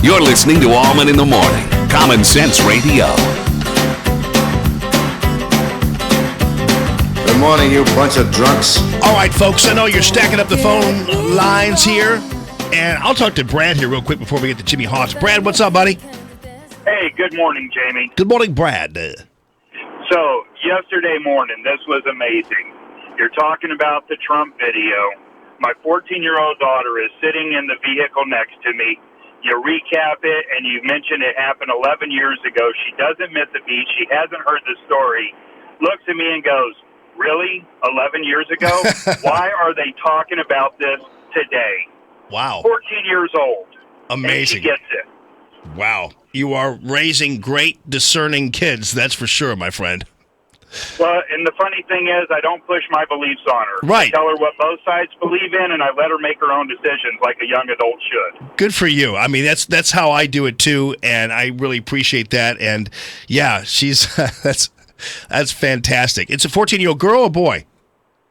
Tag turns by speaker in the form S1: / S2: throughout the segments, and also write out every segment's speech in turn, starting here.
S1: You're listening to Allman in the Morning. Common Sense Radio.
S2: Good morning, you bunch of drunks.
S3: All right, folks, I know you're stacking up the phone lines here, and I'll talk to Brad here real quick before we get to Jimmy Hawks. Brad, what's up, buddy?
S4: Hey, good morning, Jamie.
S3: Good morning, Brad.
S4: So, yesterday morning, this was amazing. You're talking about the Trump video. My 14-year-old daughter is sitting in the vehicle next to me. You recap it, and you mentioned it happened 11 years ago. She doesn't miss a beat. She hasn't heard the story. Looks at me and goes, really? 11 years ago? Why are they talking about this today?
S3: Wow.
S4: 14 years old.
S3: Amazing.
S4: And she gets it.
S3: Wow. You are raising great, discerning kids, that's for sure, my friend.
S4: Well, and the funny thing is, I don't push my beliefs on her.
S3: Right.
S4: I tell her what both sides believe in, and I let her make her own decisions like a young adult should.
S3: Good for you. I mean, that's how I do it too, and I really appreciate that. And yeah, she's that's fantastic. It's a 14-year-old girl or boy?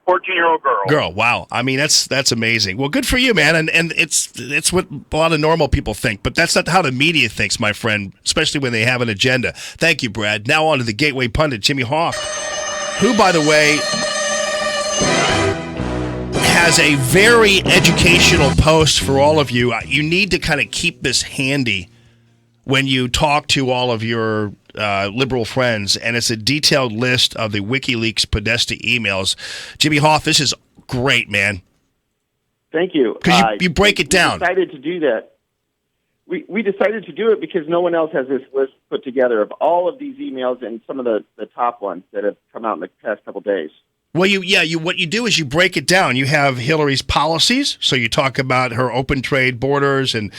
S4: 14-year-old girl.
S3: Girl, wow. I mean, that's amazing. Well, good for you, man. And it's what a lot of normal people think, but that's not how the media thinks, my friend, especially when they have an agenda. Thank you, Brad. Now on to the Gateway Pundit, Jimmy Hawk, who, by the way, has a very educational post for all of you. You need to kind of keep this handy when you talk to all of your liberal friends, and it's a detailed list of the WikiLeaks Podesta emails. Jimmy Hoff, this is great, man.
S5: Thank you.
S3: Because you break it down.
S5: We decided to do that. We decided to do it because no one else has this list put together of all of these emails and some of the top ones that have come out in the past couple days.
S3: Well, what you do is you break it down. You have Hillary's policies, so you talk about her open trade borders and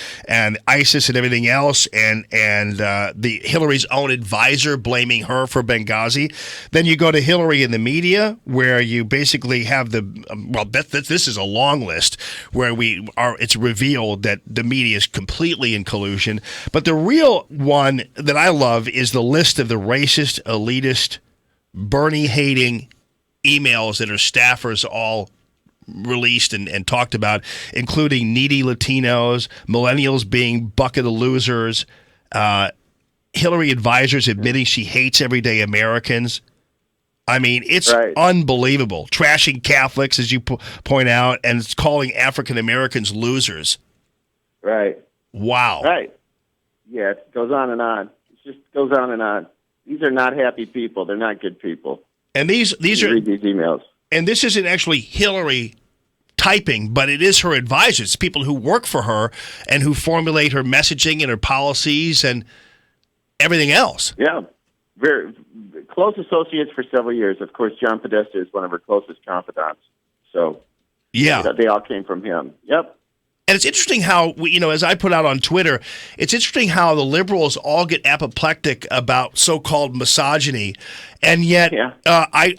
S3: ISIS and everything else, and the Hillary's own advisor blaming her for Benghazi. Then you go to Hillary in the media, where you basically have this is a long list where it's revealed that the media is completely in collusion. But the real one that I love is the list of the racist, elitist, Bernie-hating emails that her staffers all released and talked about, including needy Latinos, millennials being bucket of losers, Hillary advisors admitting she hates everyday Americans. I mean, it's unbelievable. Trashing Catholics, as you point out, and it's calling African Americans losers.
S5: Right.
S3: Wow.
S5: Right. Yeah, it goes on and on. It just goes on and on. These are not happy people. They're not good people.
S3: And these are
S5: read these emails.
S3: And this isn't actually Hillary typing, but it is her advisors. It's people who work for her and who formulate her messaging and her policies and everything else.
S5: Yeah, very close associates for several years. Of course, John Podesta is one of her closest confidants. So
S3: yeah,
S5: they all came from him. Yep.
S3: And it's interesting how, as I put out on Twitter, it's interesting how the liberals all get apoplectic about so-called misogyny. And yet I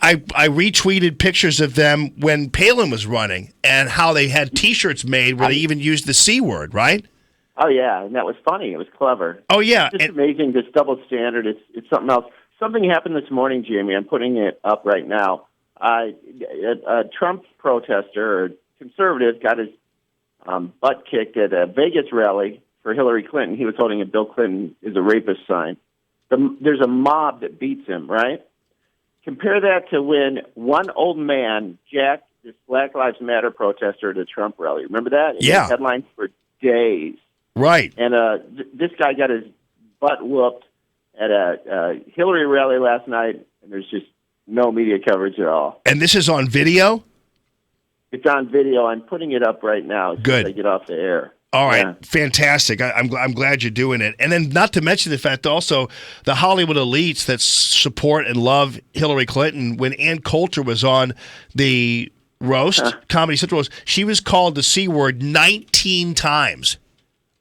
S3: retweeted pictures of them when Palin was running and how they had T-shirts made where they even used the C word, right?
S5: Oh, yeah, and that was funny. It was clever.
S3: Oh, yeah.
S5: It's just amazing, this double standard. It's something else. Something happened this morning, Jamie. I'm putting it up right now. A Trump protester or conservative got his butt kicked at a Vegas rally for Hillary Clinton. He was holding a Bill Clinton is a rapist sign. There's a mob that beats him, right? Compare that to when one old man jacked this Black Lives Matter protester at a Trump rally. Remember that? It
S3: Yeah.
S5: made headlines for days.
S3: Right.
S5: And this guy got his butt whooped at a Hillary rally last night, and there's just no media coverage at all.
S3: And this is on video?
S5: It's on video. I'm putting it up right now.
S3: Good.
S5: As I get off the air.
S3: All right,
S5: Yeah.
S3: fantastic. I'm glad you're doing it. And then not to mention the fact also the Hollywood elites that support and love Hillary Clinton, when Ann Coulter was on the roast, Comedy Central roast, she was called the C word 19 times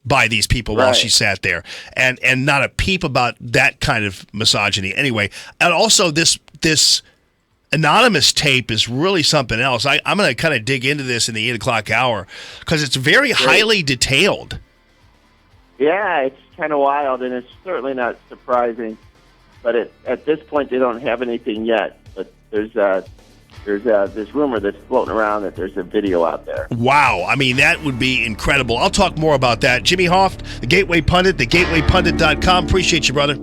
S3: by these people while she sat there. And not a peep about that kind of misogyny. Anyway, and also this anonymous tape is really something else. I'm going to kind of dig into this in the 8 o'clock hour because it's very highly detailed.
S5: Yeah, it's kind of wild, and it's certainly not surprising. But at this point, they don't have anything yet. But there's there's this rumor that's floating around that there's a video out there.
S3: Wow. I mean, that would be incredible. I'll talk more about that. Jimmy Hoft, the Gateway Pundit, thegatewaypundit.com. Appreciate you, brother.